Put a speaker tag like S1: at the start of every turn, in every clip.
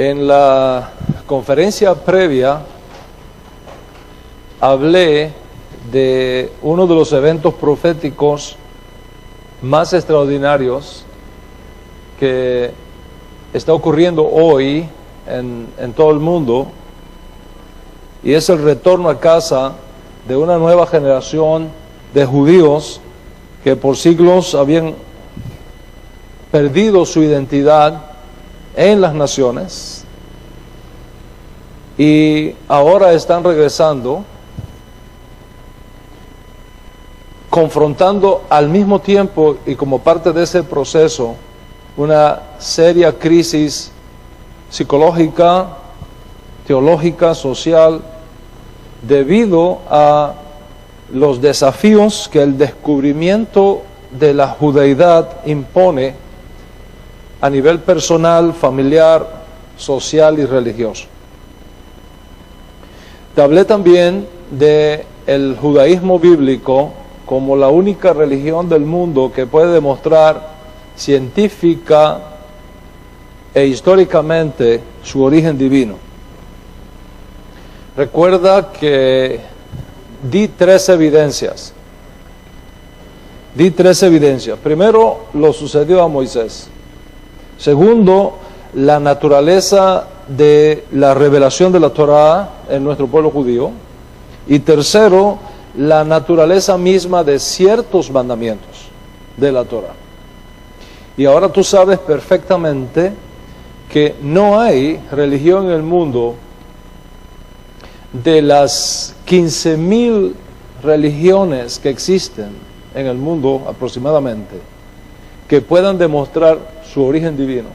S1: En la conferencia previa hablé de uno de los eventos proféticos más extraordinarios que está ocurriendo hoy en todo el mundo, y es el retorno a casa de una nueva generación de judíos que por siglos habían perdido su identidad en las naciones y ahora están regresando, confrontando al mismo tiempo y como parte de ese proceso una seria crisis psicológica, teológica, social, debido a los desafíos que el descubrimiento de la judeidad impone a nivel personal, familiar, social y religioso. Te hablé también de el judaísmo bíblico como la única religión del mundo que puede demostrar científica e históricamente su origen divino. Recuerda que di tres evidencias. Primero, lo sucedió a Moisés. Segundo, la naturaleza de la revelación de la Torá en nuestro pueblo judío. Y tercero, la naturaleza misma de ciertos mandamientos de la Torá. Y ahora tú sabes perfectamente que no hay religión en el mundo, de las 15,000 religiones que existen en el mundo aproximadamente, que puedan demostrar su origen divino,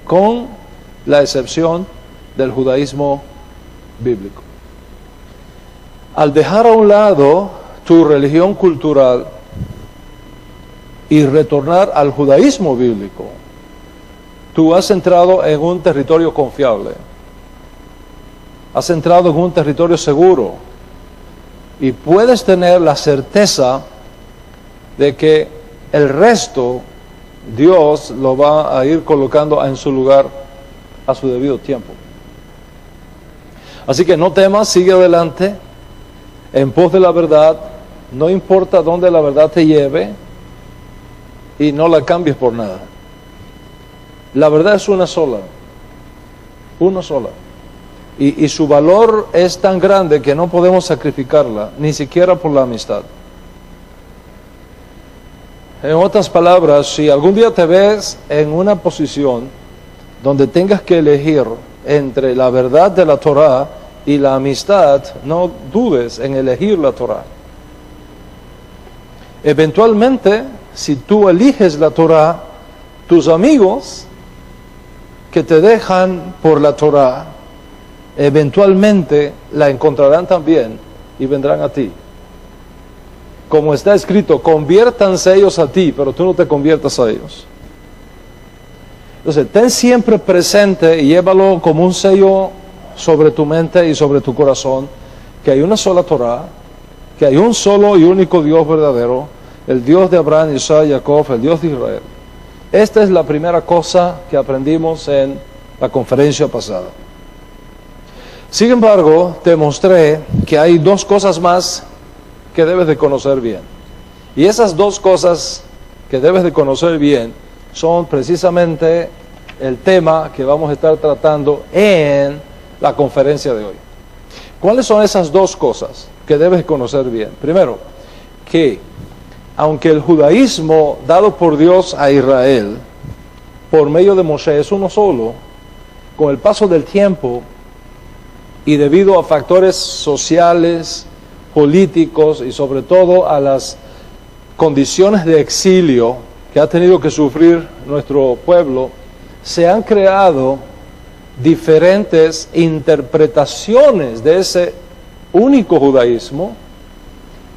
S1: con la excepción del judaísmo bíblico. Al dejar a un lado tu religión cultural y retornar al judaísmo bíblico, tú has entrado en un territorio confiable, has entrado en un territorio seguro y puedes tener la certeza de que el resto Dios lo va a ir colocando en su lugar a su debido tiempo. Así que no temas, sigue adelante en pos de la verdad, no importa dónde la verdad te lleve, y no la cambies por nada. La verdad es una sola. Y su valor es tan grande que no podemos sacrificarla, ni siquiera por la amistad. En otras palabras, si algún día te ves en una posición donde tengas que elegir entre la verdad de la Torá y la amistad, no dudes en elegir la Torá. Eventualmente, si tú eliges la Torá, tus amigos que te dejan por la Torá, eventualmente la encontrarán también y vendrán a ti. Como está escrito, conviértanse ellos a ti, pero tú no te conviertas a ellos. Entonces, ten siempre presente y llévalo como un sello sobre tu mente y sobre tu corazón, que hay una sola Torá, que hay un solo y único Dios verdadero, el Dios de Abraham, Isaac, Jacob, el Dios de Israel. Esta es la primera cosa que aprendimos en la conferencia pasada. Sin embargo, te mostré que hay dos cosas más que debes de conocer bien. Y esas dos cosas que debes de conocer bien son precisamente el tema que vamos a estar tratando en la conferencia de hoy. ¿Cuáles son esas dos cosas que debes de conocer bien? Primero, que aunque el judaísmo dado por Dios a Israel por medio de Moshe es uno solo, con el paso del tiempo y debido a factores sociales, políticos y sobre todo a las condiciones de exilio que ha tenido que sufrir nuestro pueblo, se han creado diferentes interpretaciones de ese único judaísmo,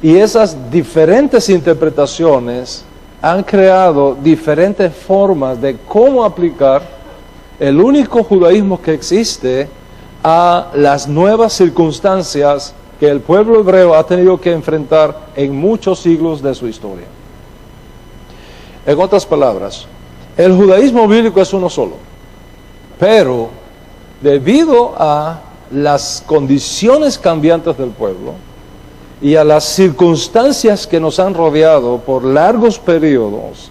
S1: y esas diferentes interpretaciones han creado diferentes formas de cómo aplicar el único judaísmo que existe a las nuevas circunstancias que el pueblo hebreo ha tenido que enfrentar en muchos siglos de su historia. En otras palabras, el judaísmo bíblico es uno solo, pero debido a las condiciones cambiantes del pueblo y a las circunstancias que nos han rodeado por largos periodos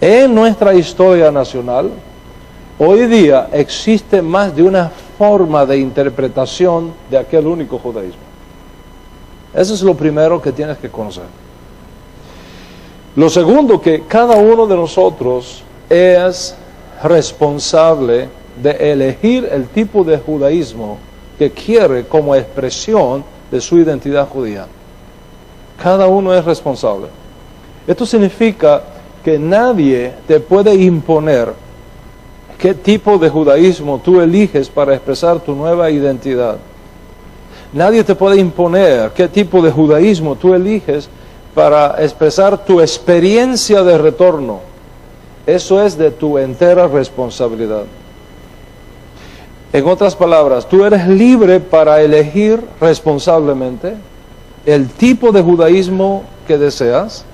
S1: en nuestra historia nacional, hoy día existe más de una forma de interpretación de aquel único judaísmo. Eso es lo primero que tienes que conocer. Lo segundo, que cada uno de nosotros es responsable de elegir el tipo de judaísmo que quiere como expresión de su identidad judía. Cada uno es responsable. Esto significa que nadie te puede imponer qué tipo de judaísmo tú eliges para expresar tu nueva identidad. Nadie te puede imponer qué tipo de judaísmo tú eliges para expresar tu experiencia de retorno. Eso es de tu entera responsabilidad. En otras palabras, tú eres libre para elegir responsablemente el tipo de judaísmo que deseas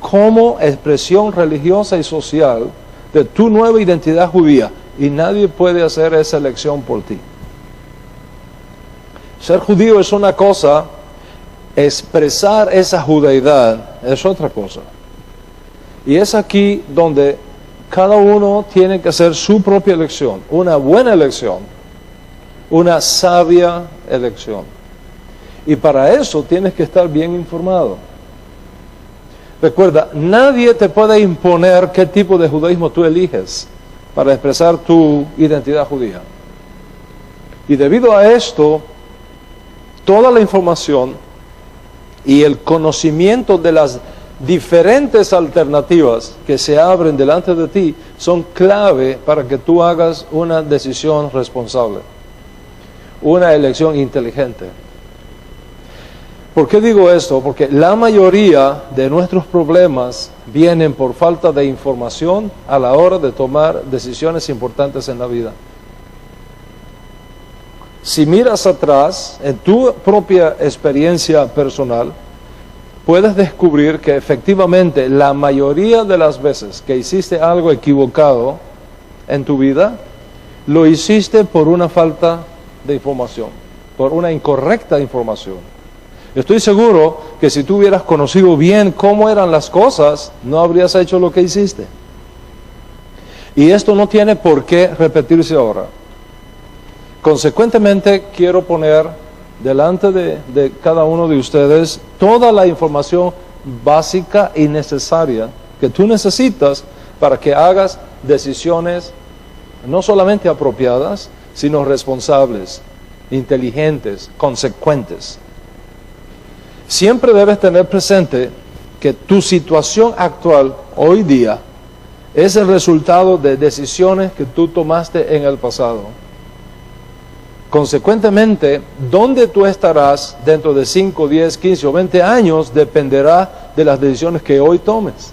S1: como expresión religiosa y social de tu nueva identidad judía, y nadie puede hacer esa elección por ti. Ser judío es una cosa, expresar esa judaidad es otra cosa. Y es aquí donde cada uno tiene que hacer su propia elección, una buena elección, una sabia elección. Y para eso tienes que estar bien informado. Recuerda, nadie te puede imponer qué tipo de judaísmo tú eliges para expresar tu identidad judía. Y debido a esto, toda la información y el conocimiento de las diferentes alternativas que se abren delante de ti son clave para que tú hagas una decisión responsable, una elección inteligente. ¿Por qué digo esto? Porque la mayoría de nuestros problemas vienen por falta de información a la hora de tomar decisiones importantes en la vida. Si miras atrás en tu propia experiencia personal, puedes descubrir que efectivamente la mayoría de las veces que hiciste algo equivocado en tu vida, lo hiciste por una falta de información, por una incorrecta información. Estoy seguro que si tú hubieras conocido bien cómo eran las cosas, no habrías hecho lo que hiciste. Y esto no tiene por qué repetirse ahora. Consecuentemente, quiero poner delante de cada uno de ustedes toda la información básica y necesaria que tú necesitas para que hagas decisiones no solamente apropiadas, sino responsables, inteligentes, consecuentes. Siempre debes tener presente que tu situación actual, hoy día, es el resultado de decisiones que tú tomaste en el pasado. Consecuentemente, dónde tú estarás dentro de 5, 10, 15 o 20 años dependerá de las decisiones que hoy tomes.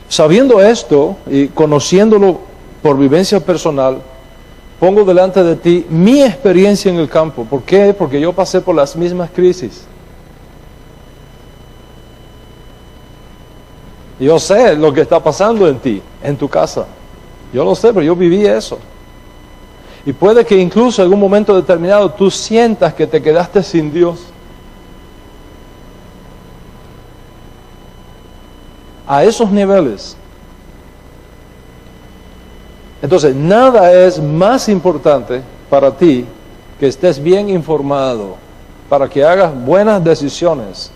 S1: Sabiendo esto y conociéndolo por vivencia personal, pongo delante de ti mi experiencia en el campo. ¿Por qué? Porque yo pasé por las mismas crisis. Yo sé lo que está pasando en ti, en tu casa. Yo lo sé, pero yo viví eso. Y puede que incluso en un momento determinado tú sientas que te quedaste sin Dios. A esos niveles. Entonces, nada es más importante para ti que estés bien informado, para que hagas buenas decisiones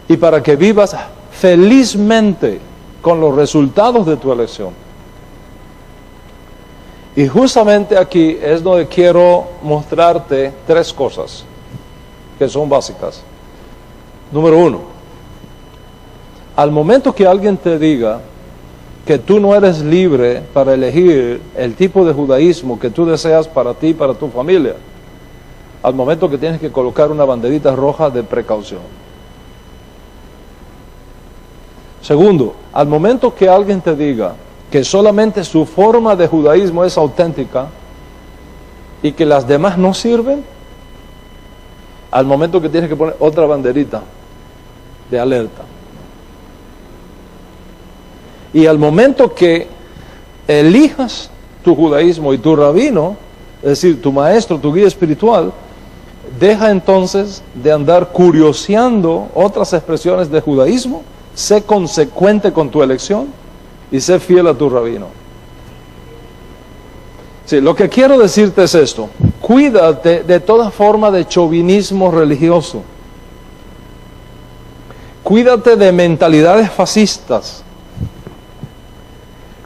S1: y para que vivas felizmente con los resultados de tu elección. Y justamente aquí es donde quiero mostrarte 3 cosas que son básicas. Número 1, al momento que alguien te diga que tú no eres libre para elegir el tipo de judaísmo que tú deseas para ti y para tu familia, al momento que tienes que colocar una banderita roja de precaución. Segundo, al momento que alguien te diga que solamente su forma de judaísmo es auténtica y que las demás no sirven, al momento que tienes que poner otra banderita de alerta. Y al momento que elijas tu judaísmo y tu rabino, es decir, tu maestro, tu guía espiritual, deja entonces de andar curioseando otras expresiones de judaísmo, sé consecuente con tu elección y sé fiel a tu rabino. Sí, lo que quiero decirte es esto: cuídate de toda forma de chauvinismo religioso. Cuídate de mentalidades fascistas.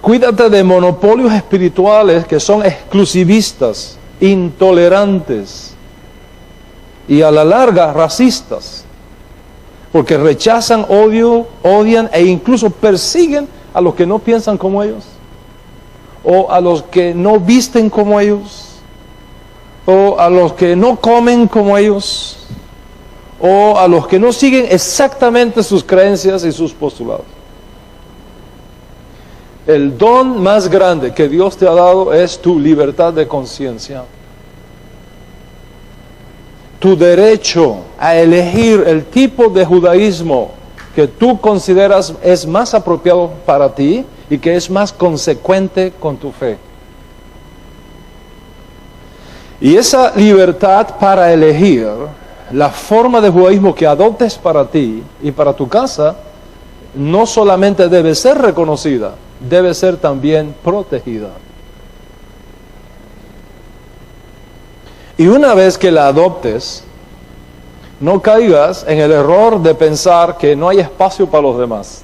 S1: Cuídate de monopolios espirituales que son exclusivistas, intolerantes y a la larga racistas, porque rechazan, odian e incluso persiguen a los que no piensan como ellos, o a los que no visten como ellos, o a los que no comen como ellos, o a los que no siguen exactamente sus creencias y sus postulados. El don más grande que Dios te ha dado es tu libertad de conciencia. Tu derecho a elegir el tipo de judaísmo que tú consideras es más apropiado para ti y que es más consecuente con tu fe. Y esa libertad para elegir la forma de judaísmo que adoptes para ti y para tu casa no solamente debe ser reconocida, debe ser también protegida. Y una vez que la adoptes, no caigas en el error de pensar que no hay espacio para los demás,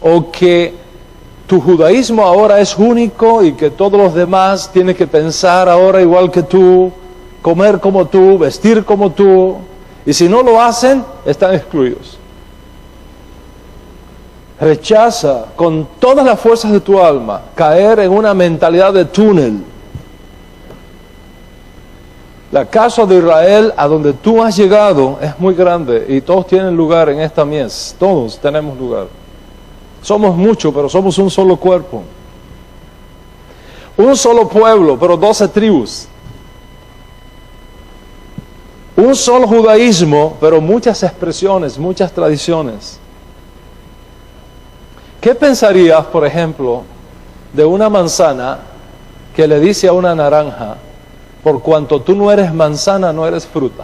S1: o que tu judaísmo ahora es único y que todos los demás tienen que pensar ahora igual que tú, comer como tú, vestir como tú, y si no lo hacen, están excluidos. Rechaza con todas las fuerzas de tu alma caer en una mentalidad de túnel. La casa de Israel a donde tú has llegado es muy grande y todos tienen lugar en esta mies, todos tenemos lugar. Somos muchos, pero somos un solo cuerpo. Un solo pueblo, pero 12 tribus. Un solo judaísmo, pero muchas expresiones, muchas tradiciones. ¿Qué pensarías, por ejemplo, de una manzana que le dice a una naranja: por cuanto tú no eres manzana, no eres fruta?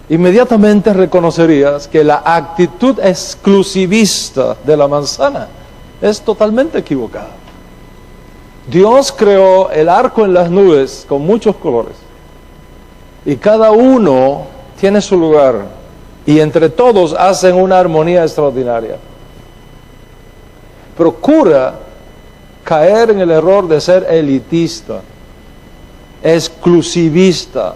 S1: Inmediatamente reconocerías que la actitud exclusivista de la manzana es totalmente equivocada. Dios creó el arco en las nubes con muchos colores y cada uno tiene su lugar y entre todos hacen una armonía extraordinaria. Procura caer en el error de ser elitista, exclusivista,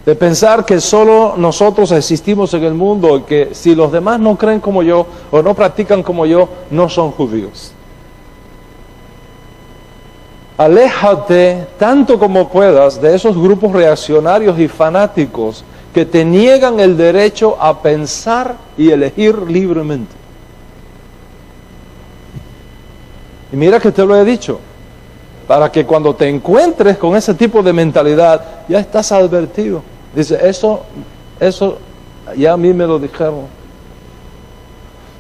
S1: de pensar que solo nosotros existimos en el mundo y que si los demás no creen como yo o no practican como yo, no son judíos. Aléjate tanto como puedas de esos grupos reaccionarios y fanáticos que te niegan el derecho a pensar y elegir libremente. Y mira que te lo he dicho, para que cuando te encuentres con ese tipo de mentalidad, ya estás advertido. Dice, eso ya a mí me lo dijeron.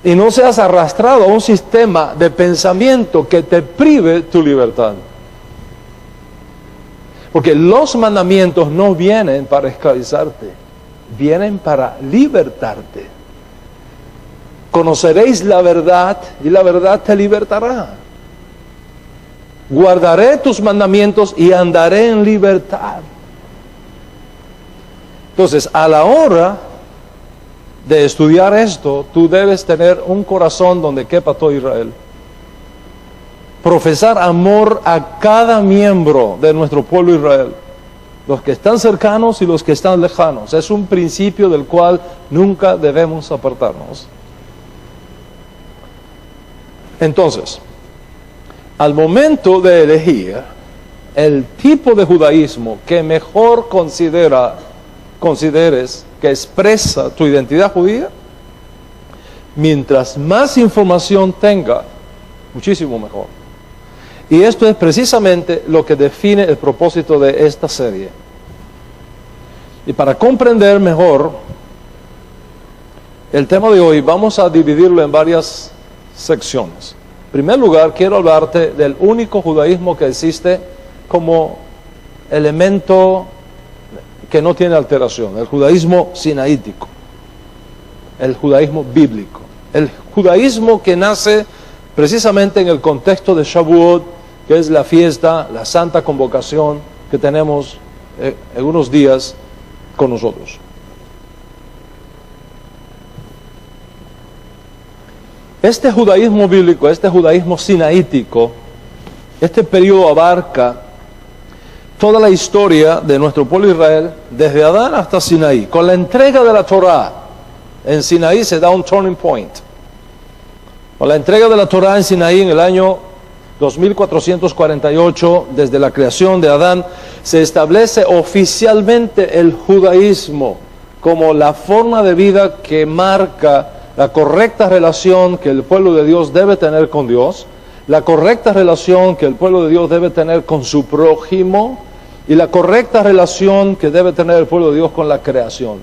S1: Y no seas arrastrado a un sistema de pensamiento que te prive tu libertad. Porque los mandamientos no vienen para esclavizarte, vienen para libertarte. Conoceréis la verdad y la verdad te libertará. Guardaré tus mandamientos y andaré en libertad. Entonces, a la hora de estudiar esto, tú debes tener un corazón donde quepa todo Israel. Profesar amor a cada miembro de nuestro pueblo Israel, los que están cercanos y los que están lejanos. Es un principio del cual nunca debemos apartarnos. Entonces, al momento de elegir el tipo de judaísmo que mejor consideres que expresa tu identidad judía, mientras más información tenga, muchísimo mejor. Y esto es precisamente lo que define el propósito de esta serie. Y para comprender mejor el tema de hoy vamos a dividirlo en varias secciones. En primer lugar, quiero hablarte del único judaísmo que existe como elemento que no tiene alteración, el judaísmo sinaítico, el judaísmo bíblico, el judaísmo que nace precisamente en el contexto de Shavuot, que es la fiesta, la santa convocación que tenemos en unos días con nosotros. Este judaísmo bíblico, este judaísmo sinaítico, este periodo abarca toda la historia de nuestro pueblo Israel, desde Adán hasta Sinaí. Con la entrega de la Torá en Sinaí se da un turning point. Con la entrega de la Torá en Sinaí en el año 2448, desde la creación de Adán, se establece oficialmente el judaísmo como la forma de vida que marca la correcta relación que el pueblo de Dios debe tener con Dios, la correcta relación que el pueblo de Dios debe tener con su prójimo y la correcta relación que debe tener el pueblo de Dios con la creación.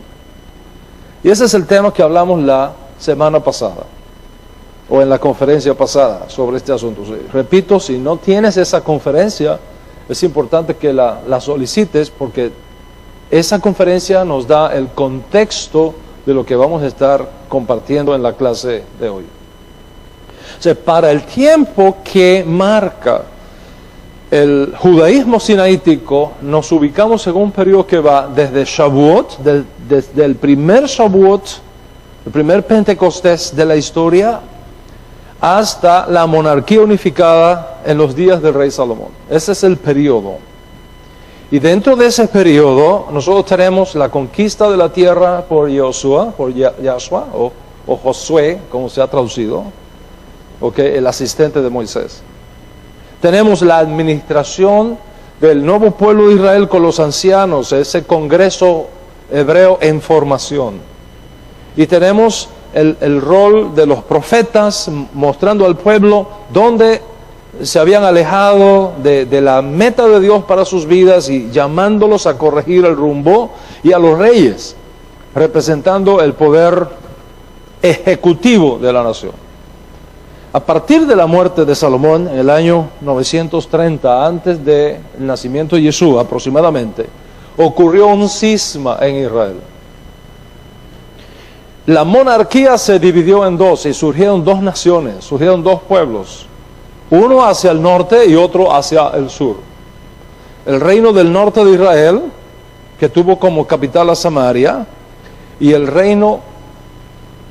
S1: Y ese es el tema que hablamos la semana pasada, o en la conferencia pasada, sobre este asunto. Repito, si no tienes esa conferencia, es importante que la solicites, porque esa conferencia nos da el contexto de lo que vamos a estar compartiendo en la clase de hoy. O sea, para el tiempo que marca el judaísmo sinaítico, nos ubicamos en un periodo que va desde Shavuot, desde el primer Shavuot, el primer Pentecostés de la historia, hasta la monarquía unificada en los días del rey Salomón. Ese es el periodo. Y dentro de ese periodo, nosotros tenemos la conquista de la tierra por Josué, o Josué, como se ha traducido, el asistente de Moisés. Tenemos la administración del nuevo pueblo de Israel con los ancianos, ese congreso hebreo en formación. Y tenemos el rol de los profetas mostrando al pueblo dónde se habían alejado de la meta de Dios para sus vidas y llamándolos a corregir el rumbo, y a los reyes representando el poder ejecutivo de la nación. A partir de la muerte de Salomón en el año 930, antes del nacimiento de Jesús aproximadamente, ocurrió un cisma en Israel. La monarquía se dividió en dos y surgieron dos naciones, surgieron dos pueblos, uno hacia el norte y otro hacia el sur. El reino del norte de Israel, que tuvo como capital a Samaria, y el reino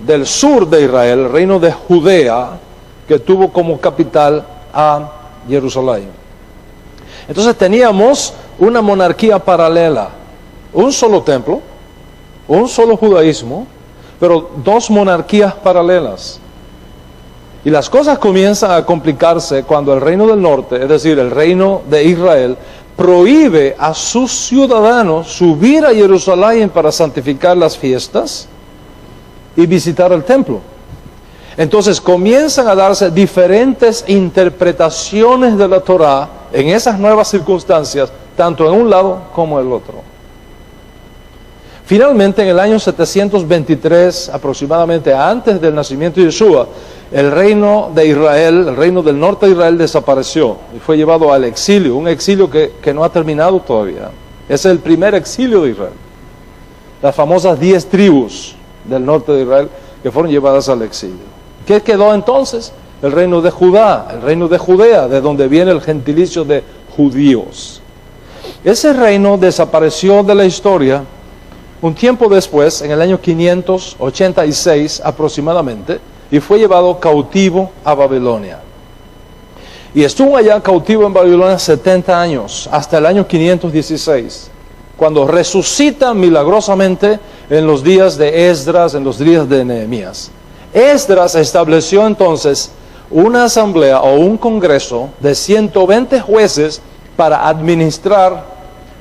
S1: del sur de Israel, el reino de Judea, que tuvo como capital a Jerusalén. Entonces teníamos una monarquía paralela, un solo templo, un solo judaísmo, pero dos monarquías paralelas. Y las cosas comienzan a complicarse cuando el reino del norte, es decir, el reino de Israel, prohíbe a sus ciudadanos subir a Jerusalén para santificar las fiestas y visitar el templo. Entonces comienzan a darse diferentes interpretaciones de la Torá en esas nuevas circunstancias, tanto en un lado como en el otro. Finalmente, en el año 723, aproximadamente antes del nacimiento de Yeshua, el reino de Israel, el reino del norte de Israel desapareció y fue llevado al exilio, un exilio que no ha terminado todavía. Es el primer exilio de Israel. Las famosas 10 tribus del norte de Israel que fueron llevadas al exilio. ¿Qué quedó entonces? El reino de Judá, el reino de Judea, de donde viene el gentilicio de judíos. Ese reino desapareció de la historia un tiempo después, en el año 586 aproximadamente, y fue llevado cautivo a Babilonia. Y estuvo allá cautivo en Babilonia 70 años, hasta el año 516, cuando resucita milagrosamente en los días de Esdras, en los días de Nehemías. Esdras estableció entonces una asamblea o un congreso de 120 jueces para administrar,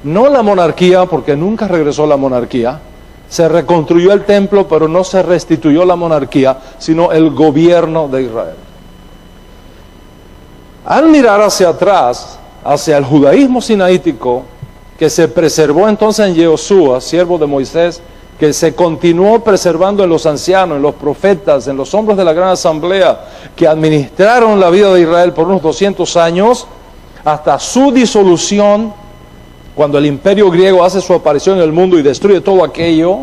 S1: no la monarquía, porque nunca regresó la monarquía, se reconstruyó el templo, pero no se restituyó la monarquía, sino el gobierno de Israel. Al mirar hacia atrás, hacia el judaísmo sinaítico, que se preservó entonces en Josué, siervo de Moisés, que se continuó preservando en los ancianos, en los profetas, en los hombres de la gran asamblea, que administraron la vida de Israel por unos 200 años, hasta su disolución, cuando el imperio griego hace su aparición en el mundo y destruye todo aquello,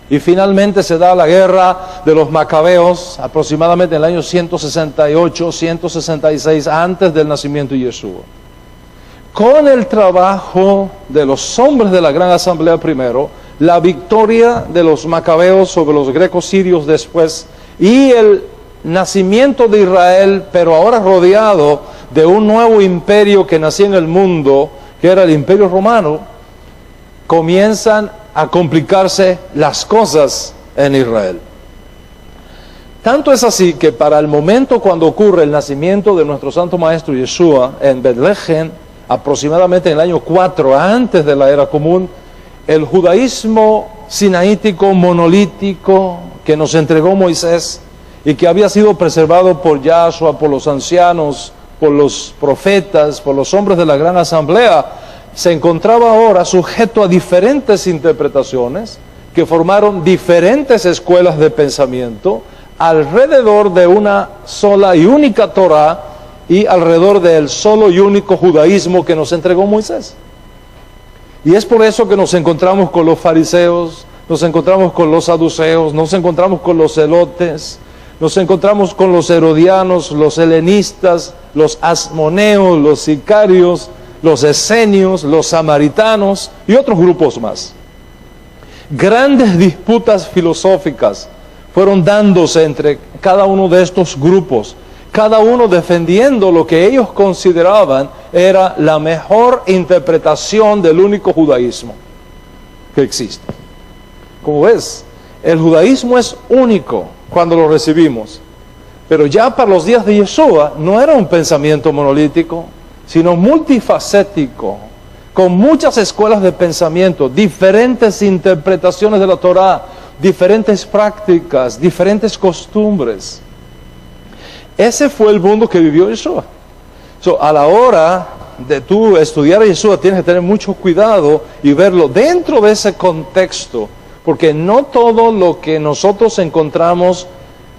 S1: y finalmente se da la guerra de los macabeos, aproximadamente en el año 168, 166, antes del nacimiento de Yeshua. Con el trabajo de los hombres de la gran asamblea primero, la victoria de los macabeos sobre los grecos sirios después, y el nacimiento de Israel, pero ahora rodeado de un nuevo imperio que nacía en el mundo, que era el imperio romano, comienzan a complicarse las cosas en Israel. Tanto es así que para el momento cuando ocurre el nacimiento de nuestro santo maestro Yeshua en Betlehem, aproximadamente en el año 4 antes de la era común, el judaísmo sinaítico monolítico que nos entregó Moisés y que había sido preservado por Yahshua, por los ancianos, por los profetas, por los hombres de la gran asamblea, se encontraba ahora sujeto a diferentes interpretaciones que formaron diferentes escuelas de pensamiento alrededor de una sola y única Torah y alrededor del solo y único judaísmo que nos entregó Moisés. Y es por eso que nos encontramos con los fariseos, nos encontramos con los saduceos, nos encontramos con los zelotes, nos encontramos con los herodianos, los helenistas, los asmoneos, los sicarios, los esenios, los samaritanos y otros grupos más. Grandes disputas filosóficas fueron dándose entre cada uno de estos grupos, cada uno defendiendo lo que ellos consideraban era la mejor interpretación del único judaísmo que existe. Como ves, el judaísmo es único cuando lo recibimos, pero ya para los días de Yeshua no era un pensamiento monolítico, sino multifacético, con muchas escuelas de pensamiento, diferentes interpretaciones de la Torah, diferentes prácticas, diferentes costumbres. Ese fue el mundo que vivió Yeshua. A la hora de tú estudiar a Yeshua tienes que tener mucho cuidado y verlo dentro de ese contexto, porque no todo lo que nosotros encontramos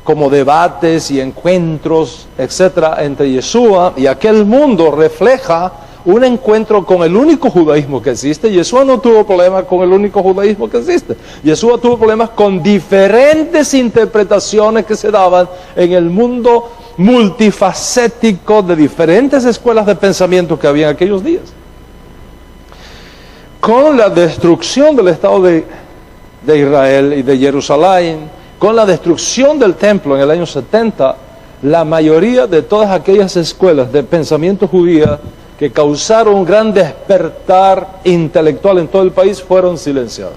S1: como debates y encuentros, etcétera, entre Yeshua y aquel mundo refleja un encuentro con el único judaísmo que existe. Yeshua no tuvo problemas con el único judaísmo que existe. Yeshua tuvo problemas con diferentes interpretaciones que se daban en el mundo multifacético de diferentes escuelas de pensamiento que había en aquellos días. Con la destrucción del Estado de Israel y de Jerusalén, con la destrucción del templo en el año 70, la mayoría de todas aquellas escuelas de pensamiento judía que causaron un gran despertar intelectual en todo el país fueron silenciadas.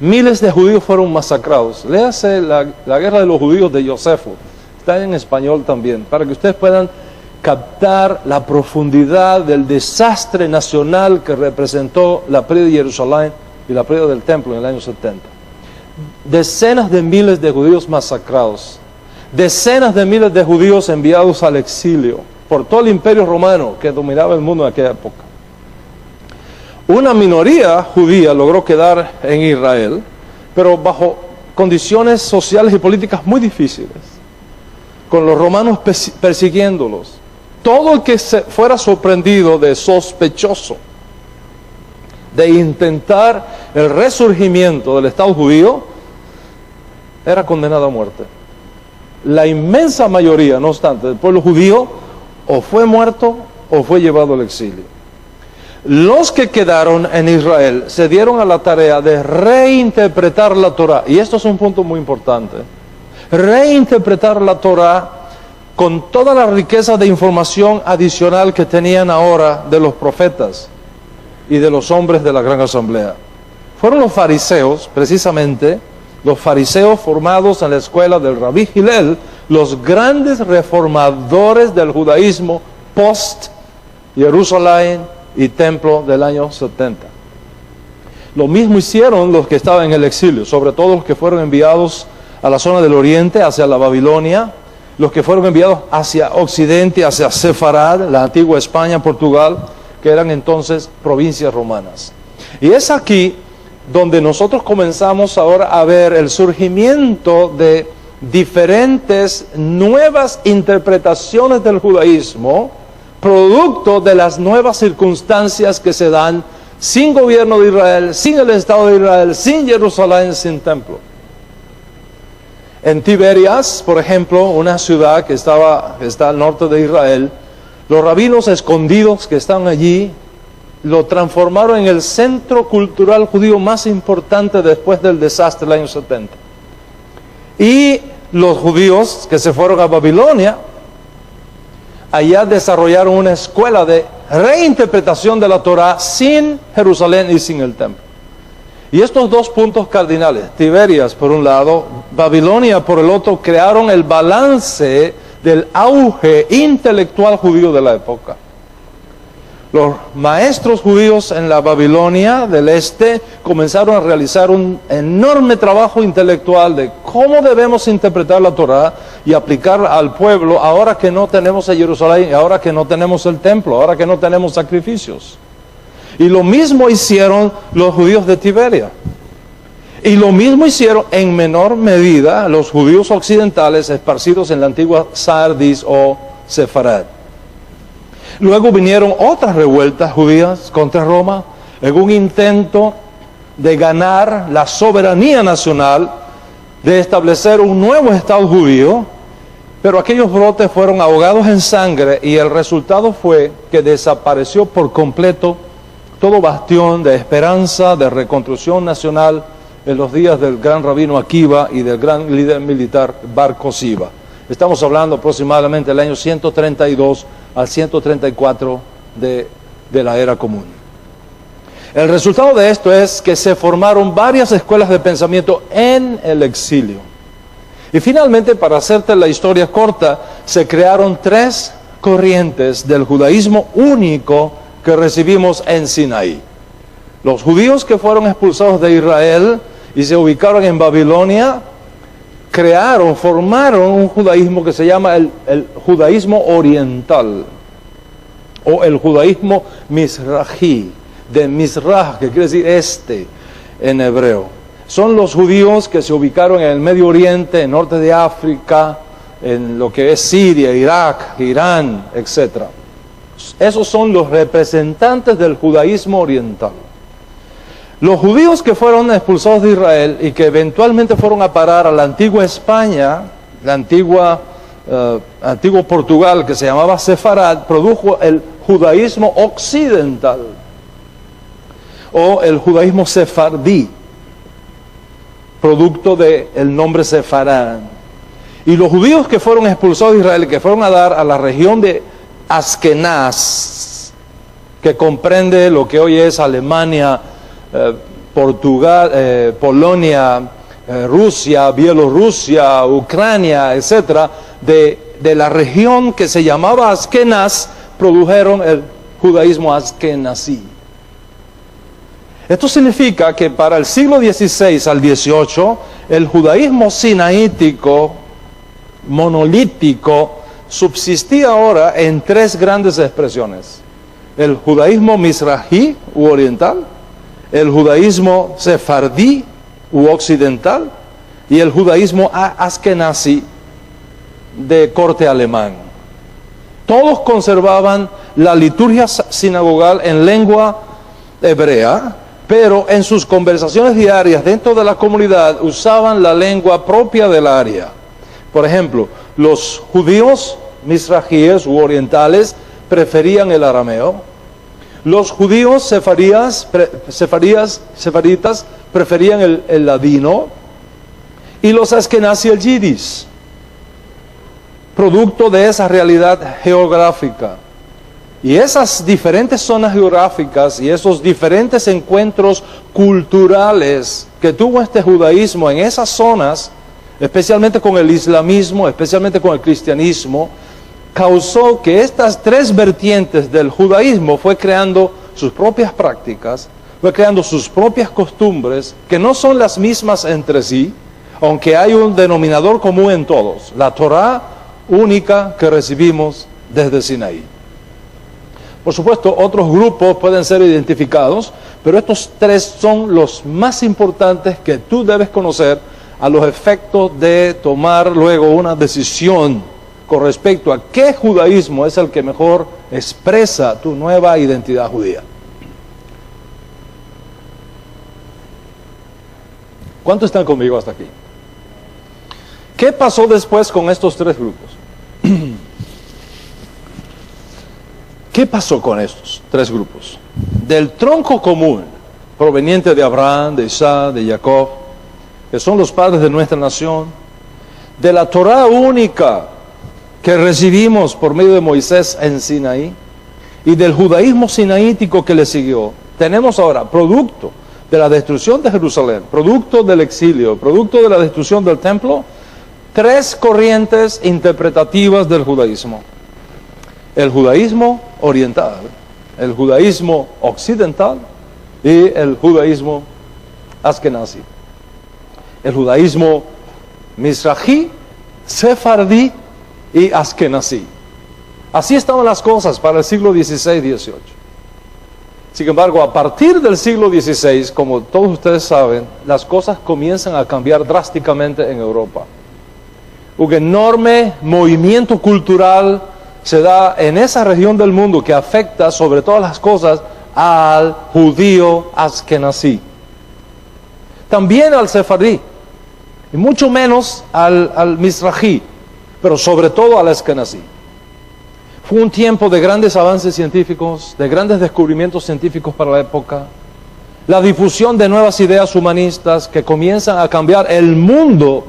S1: Miles de judíos fueron masacrados. Léase la guerra de los judíos de Josefo, está en español también, para que ustedes puedan captar la profundidad del desastre nacional que representó la pérdida de Jerusalén y la pérdida del templo en el año 70. Decenas de miles de judíos masacrados, decenas de miles de judíos enviados al exilio por todo el imperio romano que dominaba el mundo en aquella época. Una minoría judía logró quedar en Israel, pero bajo condiciones sociales y políticas muy difíciles, con los romanos persiguiéndolos. Todo el que fuera sorprendido de sospechoso de intentar el resurgimiento del Estado judío era condenado a muerte. La inmensa mayoría, no obstante, del pueblo judío o fue muerto o fue llevado al exilio. Los que quedaron en Israel se dieron a la tarea de reinterpretar la Torah, y esto es un punto muy importante, reinterpretar la Torah con toda la riqueza de información adicional que tenían ahora de los profetas y de los hombres de la gran asamblea. Fueron los fariseos, precisamente, los fariseos formados en la escuela del Rabí Hillel, los grandes reformadores del judaísmo post-Jerusalén y templo del año 70. Lo mismo hicieron los que estaban en el exilio, sobre todo los que fueron enviados a la zona del oriente, hacia la Babilonia, los que fueron enviados hacia occidente, hacia Sefarad, la antigua España, Portugal, que eran entonces provincias romanas. Y es aquí donde nosotros comenzamos ahora a ver el surgimiento de diferentes nuevas interpretaciones del judaísmo, producto de las nuevas circunstancias que se dan sin gobierno de Israel, sin el Estado de Israel, sin Jerusalén, sin templo. En Tiberias, por ejemplo, una ciudad que está al norte de Israel, los rabinos escondidos que están allí lo transformaron en el centro cultural judío más importante después del desastre del año 70. Y los judíos que se fueron a Babilonia, allá desarrollaron una escuela de reinterpretación de la Torá sin Jerusalén y sin el templo. Y estos dos puntos cardinales, Tiberias por un lado, Babilonia por el otro, crearon el balance del auge intelectual judío de la época. Los maestros judíos en la Babilonia del este comenzaron a realizar un enorme trabajo intelectual de cómo debemos interpretar la Torá y aplicarla al pueblo ahora que no tenemos a Jerusalén, ahora que no tenemos el templo, ahora que no tenemos sacrificios. Y lo mismo hicieron los judíos de Tiberia. Y lo mismo hicieron en menor medida los judíos occidentales esparcidos en la antigua Sardis o Sefarad. Luego vinieron otras revueltas judías contra Roma en un intento de ganar la soberanía nacional, de establecer un nuevo Estado judío, pero aquellos brotes fueron ahogados en sangre y el resultado fue que desapareció por completo todo bastión de esperanza, de reconstrucción nacional en los días del gran rabino Akiva y del gran líder militar Bar Kosiba. Estamos hablando aproximadamente del año 132 al 134 de la era común. El resultado de esto es que se formaron varias escuelas de pensamiento en el exilio. Y finalmente, para hacerte la historia corta, se crearon tres corrientes del judaísmo único que recibimos en Sinaí. Los judíos que fueron expulsados de Israel y se ubicaron en Babilonia, formaron un judaísmo que se llama el judaísmo oriental, o el judaísmo mizrahi, de Mizrah, que quiere decir este en hebreo. Son los judíos que se ubicaron en el Medio Oriente, en norte de África, en lo que es Siria, Irak, Irán, etc. Esos son los representantes del judaísmo oriental. Los judíos que fueron expulsados de Israel y que eventualmente fueron a parar a la antigua España, la antiguo Portugal, que se llamaba Sefarad, produjo el judaísmo occidental o el judaísmo sefardí, producto del nombre Sefarad. Y los judíos que fueron expulsados de Israel, que fueron a dar a la región de Askenaz, que comprende lo que hoy es Alemania, Portugal, Polonia, Rusia, Bielorrusia, Ucrania, etcétera, de la región que se llamaba Askenaz, produjeron el judaísmo askenazí. Esto significa que para el siglo XVI al XVIII, el judaísmo sinaítico, monolítico, subsistía ahora en tres grandes expresiones: el judaísmo mizrahi u oriental, el judaísmo sefardí u occidental y el judaísmo askenazí de corte alemán. Todos conservaban la liturgia sinagogal en lengua hebrea, pero en sus conversaciones diarias dentro de la comunidad usaban la lengua propia del área. Por ejemplo, los judíos mizrahíes u orientales preferían el arameo. Los judíos sefaritas preferían el ladino, y los askenazí el yiddish, producto de esa realidad geográfica. Y esas diferentes zonas geográficas y esos diferentes encuentros culturales que tuvo este judaísmo en esas zonas, especialmente con el islamismo, especialmente con el cristianismo, causó que estas tres vertientes del judaísmo fue creando sus propias prácticas, fue creando sus propias costumbres, que no son las mismas entre sí, aunque hay un denominador común en todos: la Torá única que recibimos desde Sinaí. Por supuesto, otros grupos pueden ser identificados, pero estos tres son los más importantes que tú debes conocer a los efectos de tomar luego una decisión con respecto a qué judaísmo es el que mejor expresa tu nueva identidad judía. ¿Cuántos están conmigo hasta aquí? ¿Qué pasó después con estos tres grupos? ¿Qué pasó con estos tres grupos? Del tronco común, proveniente de Abraham, de Isaac, de Jacob, que son los padres de nuestra nación, de la Torá única que recibimos por medio de Moisés en Sinaí, y del judaísmo sinaítico que le siguió, tenemos ahora, producto de la destrucción de Jerusalén, producto del exilio, producto de la destrucción del templo, tres corrientes interpretativas del judaísmo. El judaísmo oriental, el judaísmo occidental y el judaísmo askenazi. El judaísmo mizrahi, sefardí y askenazi. Así estaban las cosas para el siglo XVI y XVIII. Sin embargo, a partir del siglo XVI, como todos ustedes saben, las cosas comienzan a cambiar drásticamente en Europa. Un enorme movimiento cultural se da en esa región del mundo que afecta sobre todas las cosas al judío askenazí. También al sefardí, y mucho menos al mizrahi, pero sobre todo al askenazí. Fue un tiempo de grandes avances científicos, de grandes descubrimientos científicos para la época, la difusión de nuevas ideas humanistas que comienzan a cambiar el mundo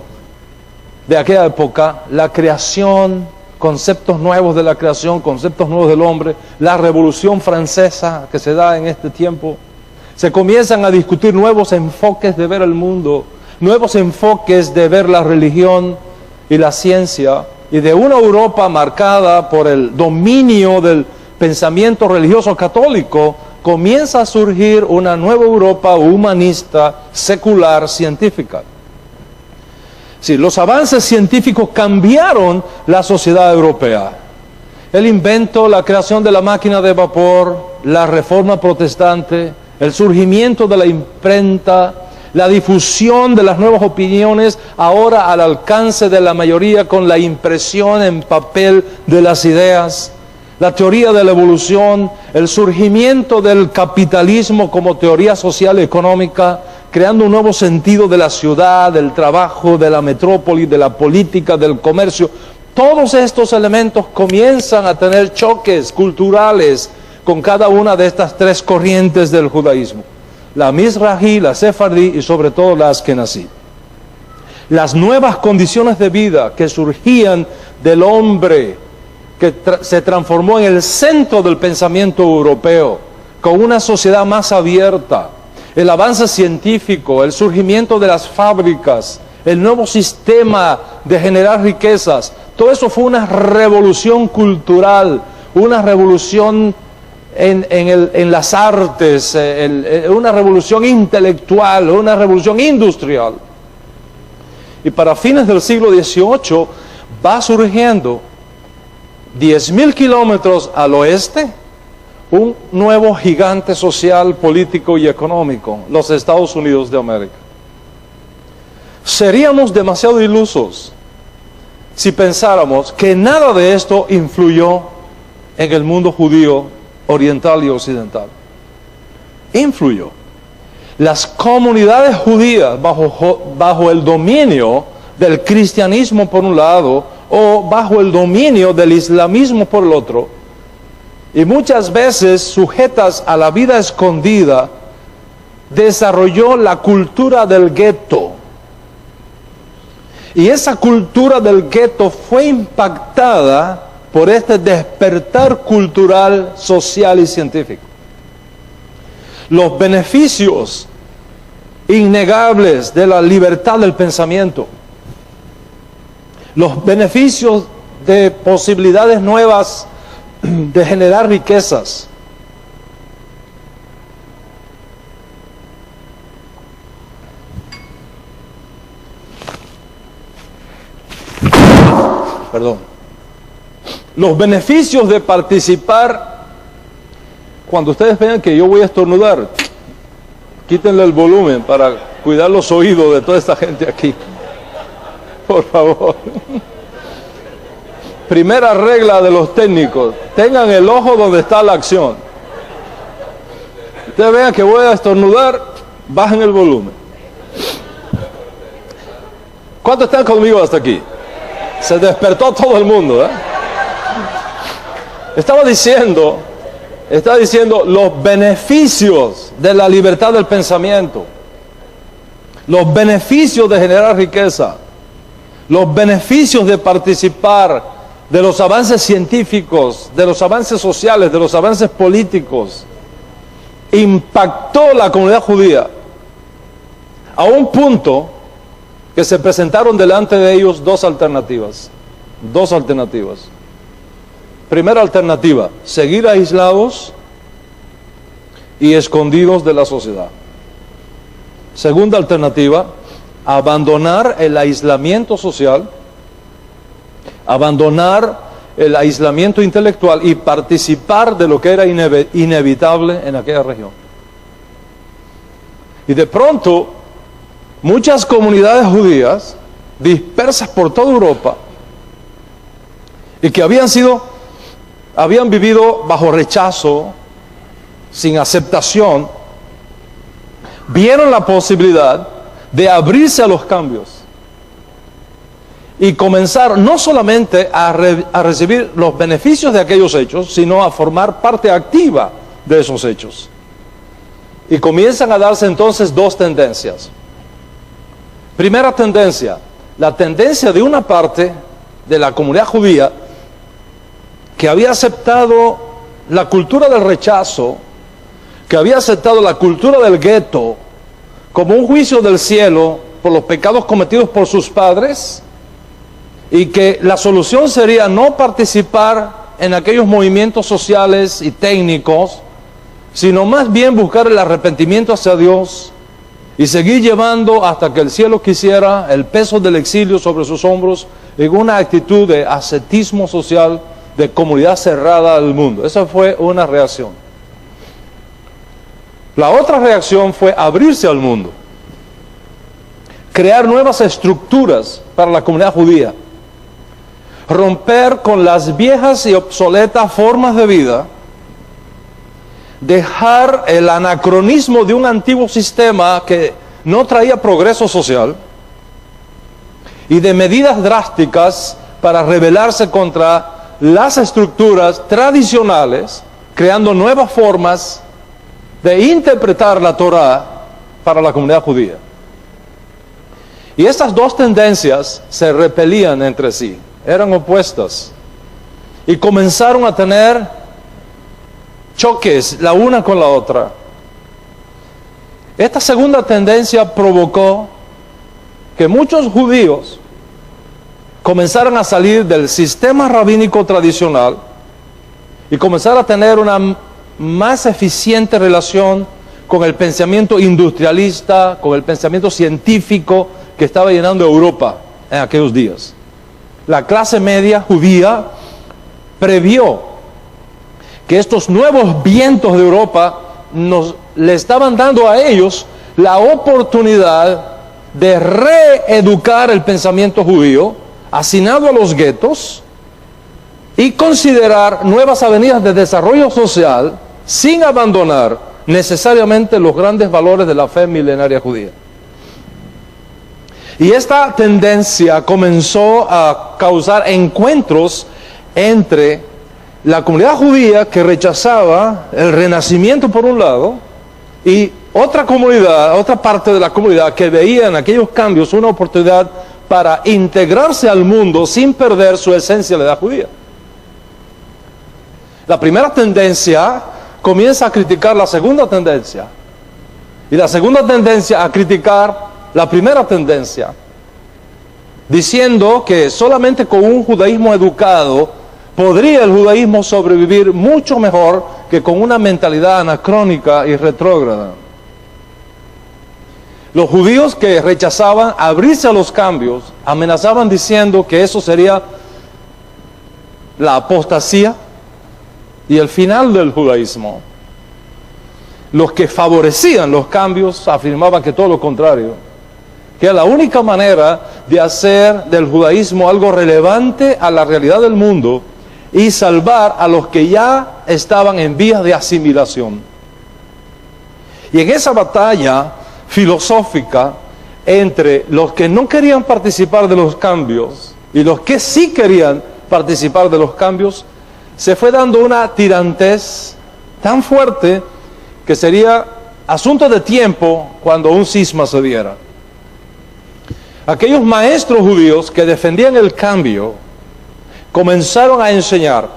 S1: de aquella época, la creación, conceptos nuevos de la creación, conceptos nuevos del hombre, la Revolución Francesa que se da en este tiempo. Se comienzan a discutir nuevos enfoques de ver el mundo, nuevos enfoques de ver la religión y la ciencia, y de una Europa marcada por el dominio del pensamiento religioso católico, comienza a surgir una nueva Europa humanista, secular, científica. Sí, los avances científicos cambiaron la sociedad europea. El invento, la creación de la máquina de vapor, la reforma protestante, el surgimiento de la imprenta, la difusión de las nuevas opiniones ahora al alcance de la mayoría con la impresión en papel de las ideas, la teoría de la evolución, el surgimiento del capitalismo como teoría social y económica, creando un nuevo sentido de la ciudad, del trabajo, de la metrópoli, de la política, del comercio. Todos estos elementos comienzan a tener choques culturales con cada una de estas tres corrientes del judaísmo. La mizrahi, la sefardí y sobre todo la askenazí. Las nuevas condiciones de vida que surgían del hombre que se transformó en el centro del pensamiento europeo, con una sociedad más abierta, el avance científico, el surgimiento de las fábricas, el nuevo sistema de generar riquezas, todo eso fue una revolución cultural, una revolución en las artes, una revolución intelectual, una revolución industrial. Y para fines del siglo XVIII va surgiendo 10.000 kilómetros al oeste un nuevo gigante social, político y económico, los Estados Unidos de América. Seríamos demasiado ilusos si pensáramos que nada de esto influyó en el mundo judío oriental y occidental. Influyó. Las comunidades judías bajo el dominio del cristianismo por un lado o bajo el dominio del islamismo por el otro, y muchas veces sujetas a la vida escondida, desarrolló la cultura del gueto. Y esa cultura del gueto fue impactada por este despertar cultural, social y científico. Los beneficios innegables de la libertad del pensamiento, los beneficios de posibilidades nuevas de generar riquezas, los beneficios de participar Cuando ustedes vean que yo voy a estornudar, quítenle el volumen para cuidar los oídos de toda esta gente aquí. Por favor. Primera regla de los técnicos: tengan el ojo donde está la acción. Ustedes vean que voy a estornudar, bajen el volumen. ¿Cuántos están conmigo hasta aquí? Se despertó todo el mundo, ¿eh? Estaba diciendo los beneficios de la libertad del pensamiento, los beneficios de generar riqueza, los beneficios de participar de los avances científicos, de los avances sociales, de los avances políticos. Impactó la comunidad judía a un punto que se presentaron delante de ellos dos alternativas. Primera alternativa: seguir aislados y escondidos de la sociedad. Segunda alternativa: abandonar el aislamiento social, abandonar el aislamiento intelectual y participar de lo que era inevitable en aquella región. Y de pronto, muchas comunidades judías dispersas por toda Europa y que habían vivido bajo rechazo, sin aceptación, vieron la posibilidad de abrirse a los cambios y comenzar no solamente a recibir los beneficios de aquellos hechos, sino a formar parte activa de esos hechos. Y comienzan a darse entonces dos tendencias. Primera tendencia, la tendencia de una parte de la comunidad judía que había aceptado la cultura del rechazo, que había aceptado la cultura del gueto como un juicio del cielo por los pecados cometidos por sus padres, y que la solución sería no participar en aquellos movimientos sociales y técnicos, sino más bien buscar el arrepentimiento hacia Dios y seguir llevando hasta que el cielo quisiera el peso del exilio sobre sus hombros en una actitud de ascetismo social, de comunidad cerrada al mundo. Esa fue una reacción. La otra reacción fue abrirse al mundo, crear nuevas estructuras para la comunidad judía, romper con las viejas y obsoletas formas de vida, dejar el anacronismo de un antiguo sistema que no traía progreso social y de medidas drásticas para rebelarse contra las estructuras tradicionales, creando nuevas formas de interpretar la Torá para la comunidad judía. Y estas dos tendencias se repelían entre sí, eran opuestas, y comenzaron a tener choques la una con la otra. Esta segunda tendencia provocó que muchos judíos comenzaron a salir del sistema rabínico tradicional y comenzaron a tener una más eficiente relación con el pensamiento industrialista, con el pensamiento científico que estaba llenando Europa en aquellos días. La clase media judía previó que estos nuevos vientos de Europa le estaban dando a ellos la oportunidad de reeducar el pensamiento judío, hacinado a los guetos, y considerar nuevas avenidas de desarrollo social sin abandonar necesariamente los grandes valores de la fe milenaria judía. Y esta tendencia comenzó a causar encuentros entre la comunidad judía, que rechazaba el renacimiento por un lado, y otra parte de la comunidad que veía en aquellos cambios una oportunidad para integrarse al mundo sin perder su esencialidad judía. La primera tendencia comienza a criticar la segunda tendencia, y la segunda tendencia a criticar la primera tendencia, diciendo que solamente con un judaísmo educado podría el judaísmo sobrevivir mucho mejor que con una mentalidad anacrónica y retrógrada. Los judíos que rechazaban abrirse a los cambios amenazaban diciendo que eso sería la apostasía y el final del judaísmo. los que favorecían los cambios afirmaban que todo lo contrario, que la única manera de hacer del judaísmo algo relevante a la realidad del mundo y salvar a los que ya estaban en vías de asimilación. Y en esa batalla filosófica entre los que no querían participar de los cambios y los que sí querían participar de los cambios, se fue dando una tirantez tan fuerte que sería asunto de tiempo cuando un cisma se diera. Aquellos maestros judíos que defendían el cambio comenzaron a enseñar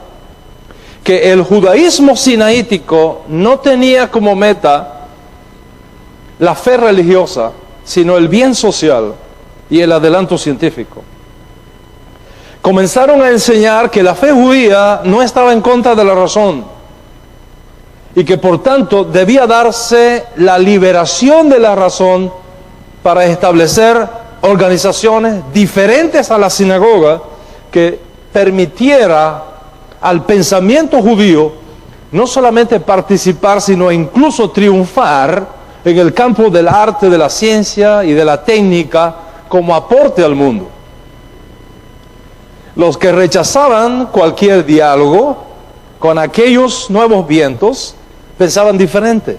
S1: que el judaísmo sinaítico no tenía como meta la fe religiosa, sino el bien social y el adelanto científico. Comenzaron a enseñar que la fe judía no estaba en contra de la razón y que por tanto debía darse la liberación de la razón para establecer organizaciones diferentes a la sinagoga que permitiera al pensamiento judío no solamente participar, sino incluso triunfar en el campo del arte, de la ciencia y de la técnica como aporte al mundo. Los que rechazaban cualquier diálogo con aquellos nuevos vientos pensaban diferente,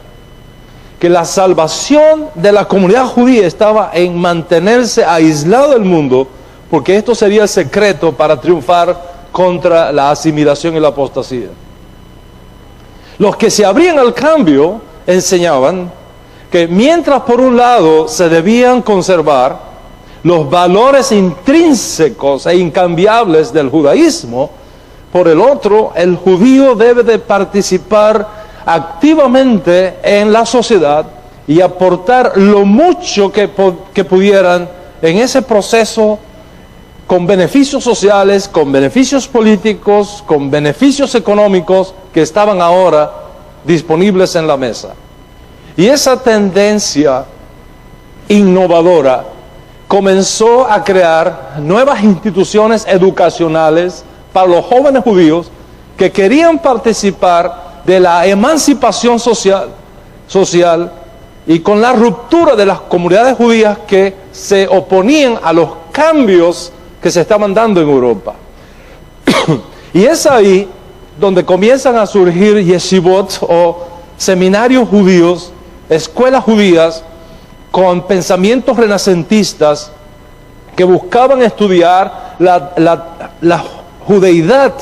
S1: que la salvación de la comunidad judía estaba en mantenerse aislado del mundo, porque esto sería el secreto para triunfar contra la asimilación y la apostasía. Los que se abrían al cambio enseñaban que mientras por un lado se debían conservar los valores intrínsecos e incambiables del judaísmo, por el otro, el judío debe de participar activamente en la sociedad y aportar lo mucho que pudieran en ese proceso, con beneficios sociales, con beneficios políticos, con beneficios económicos que estaban ahora disponibles en la mesa. Y esa tendencia innovadora comenzó a crear nuevas instituciones educacionales para los jóvenes judíos que querían participar de la emancipación social y con la ruptura de las comunidades judías que se oponían a los cambios que se estaban dando en Europa. Y es ahí donde comienzan a surgir yeshivot o seminarios judíos, escuelas judías con pensamientos renacentistas que buscaban estudiar la judeidad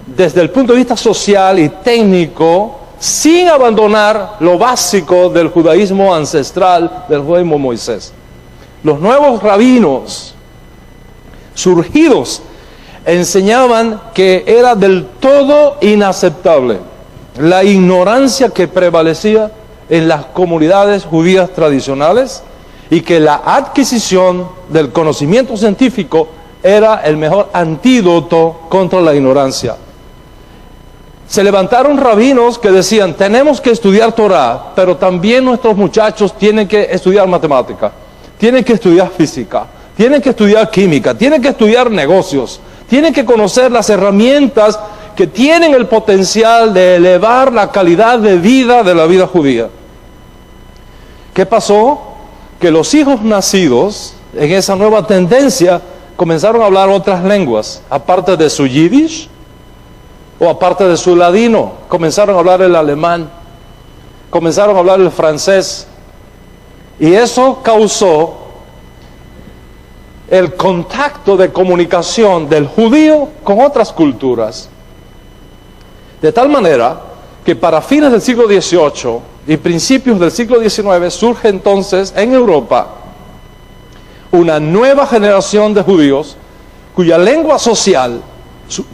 S1: desde el punto de vista social y técnico, sin abandonar lo básico del judaísmo ancestral, del judaísmo Moisés. Los nuevos rabinos surgidos enseñaban que era del todo inaceptable la ignorancia que prevalecía en las comunidades judías tradicionales y que la adquisición del conocimiento científico era el mejor antídoto contra la ignorancia. Se levantaron rabinos que decían, tenemos que estudiar Torah, pero también nuestros muchachos tienen que estudiar matemática, tienen que estudiar física, tienen que estudiar química, tienen que estudiar negocios, tienen que conocer las herramientas que tienen el potencial de elevar la calidad de vida de la vida judía. ¿Qué pasó? Que los hijos nacidos en esa nueva tendencia comenzaron a hablar otras lenguas, aparte de su yiddish o aparte de su ladino. Comenzaron a hablar el alemán, comenzaron a hablar el francés, y eso causó el contacto de comunicación del judío con otras culturas. De tal manera que para fines del siglo XVIII y principios del siglo XIX surge entonces en Europa una nueva generación de judíos cuya lengua social,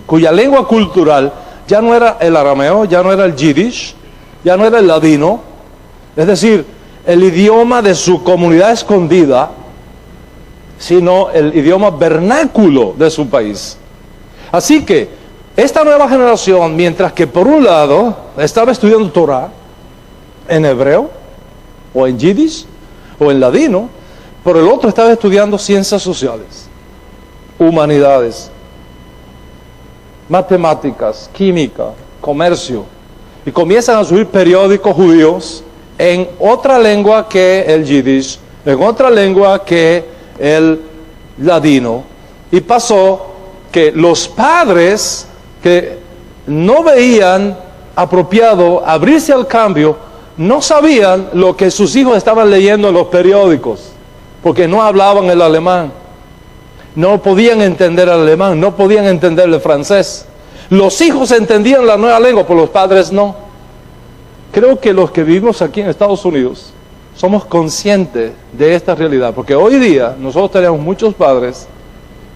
S1: cuya lengua cultural ya no era el arameo, ya no era el yiddish, ya no era el ladino, es decir, el idioma de su comunidad escondida, sino el idioma vernáculo de su país. Así que esta nueva generación, mientras que por un lado estaba estudiando Torah en hebreo, o en yiddish, o en ladino, por el otro estaba estudiando ciencias sociales, humanidades, matemáticas, química, comercio, y comienzan a subir periódicos judíos en otra lengua que el yiddish, en otra lengua que el ladino. Y pasó que los padres que no veían apropiado abrirse al cambio, no sabían lo que sus hijos estaban leyendo en los periódicos, porque no hablaban el alemán, no podían entender el alemán, no podían entender el francés. Los hijos entendían la nueva lengua, pero los padres no. Creo que los que vivimos aquí en Estados Unidos somos conscientes de esta realidad, porque hoy día nosotros tenemos muchos padres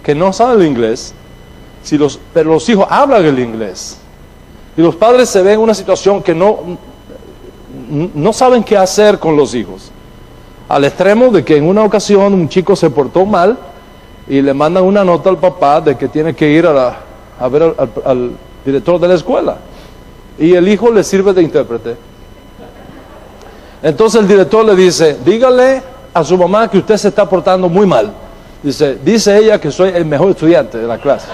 S1: que no saben el inglés, pero los hijos hablan el inglés. Y los padres se ven en una situación que no saben qué hacer con los hijos. Al extremo de que en una ocasión un chico se portó mal y le mandan una nota al papá de que tiene que ir a ver al director de la escuela. Y el hijo le sirve de intérprete. Entonces el director le dice, dígale a su mamá que usted se está portando muy mal. Dice ella que soy el mejor estudiante de la clase.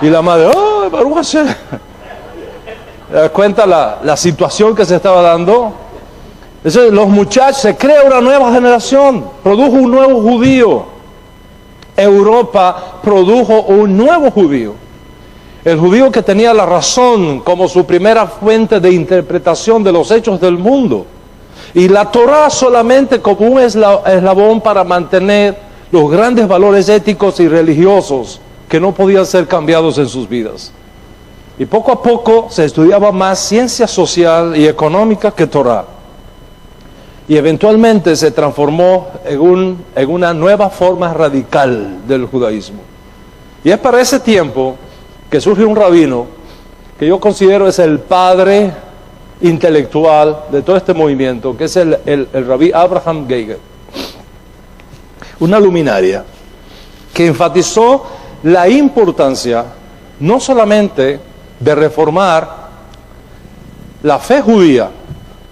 S1: Y la madre, ¡oh, Baruch Hashem! Cuenta la situación que se estaba dando. Entonces, los muchachos, se crea una nueva generación, produjo un nuevo judío. Europa produjo un nuevo judío. El judío que tenía la razón como su primera fuente de interpretación de los hechos del mundo. Y la Torá solamente como un eslabón para mantener los grandes valores éticos y religiosos que no podían ser cambiados en sus vidas. Y poco a poco se estudiaba más ciencia social y económica que Torá. Y eventualmente se transformó en una nueva forma radical del judaísmo. Y es para ese tiempo que surge un rabino que yo considero es el padre intelectual de todo este movimiento, que es el rabí Abraham Geiger. Una luminaria que enfatizó la importancia no solamente de reformar la fe judía,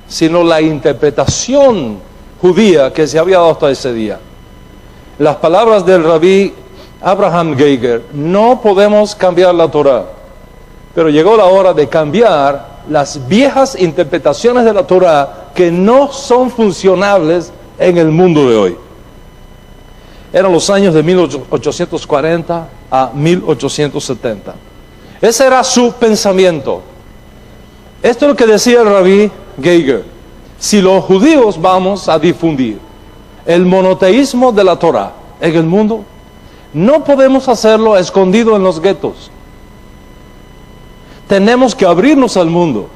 S1: sino la interpretación judía que se había dado hasta ese día. Las palabras del rabí Abraham Geiger: no podemos cambiar la Torá, pero llegó la hora de cambiar las viejas interpretaciones de la Torá que no son funcionables en el mundo de hoy. Eran los años de 1840 a 1870. Ese era su pensamiento. Esto es lo que decía el rabí Geiger: si los judíos vamos a difundir el monoteísmo de la Torá en el mundo, no podemos hacerlo escondido en los guetos. Tenemos que abrirnos al mundo.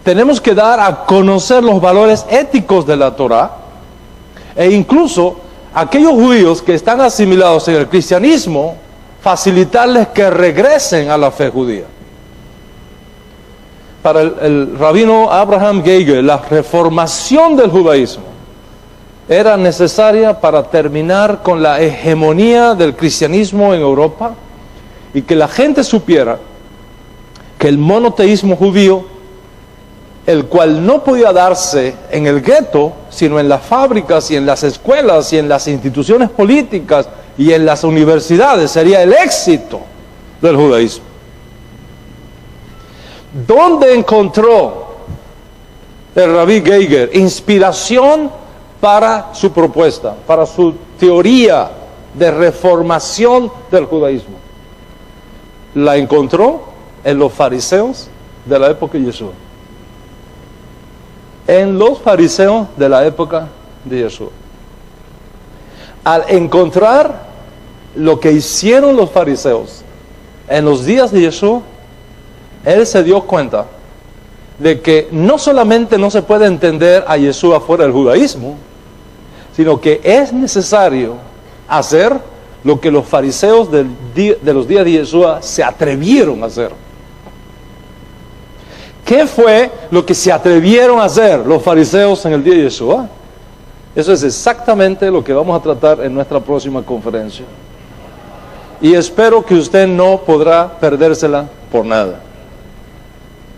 S1: Tenemos que dar a conocer los valores éticos de la Torá, e incluso aquellos judíos que están asimilados en el cristianismo, facilitarles que regresen a la fe judía. Para el rabino Abraham Geiger, la reformación del judaísmo era necesaria para terminar con la hegemonía del cristianismo en Europa, y que la gente supiera que el monoteísmo judío, el cual no podía darse en el gueto, sino en las fábricas y en las escuelas y en las instituciones políticas y en las universidades, sería el éxito del judaísmo. ¿Dónde encontró el rabí Geiger inspiración para su propuesta, para su teoría de reformación del judaísmo? La encontró en los fariseos de la época de Yeshua. En los fariseos de la época de Yeshua. Al encontrar lo que hicieron los fariseos en los días de Yeshua, él se dio cuenta de que no solamente no se puede entender a Yeshua fuera del judaísmo, sino que es necesario hacer lo que los fariseos de los días de Yeshua se atrevieron a hacer. ¿Qué fue lo que se atrevieron a hacer los fariseos en el día de Yeshua? Eso es exactamente lo que vamos a tratar en nuestra próxima conferencia. Y espero que usted no podrá perdérsela por nada.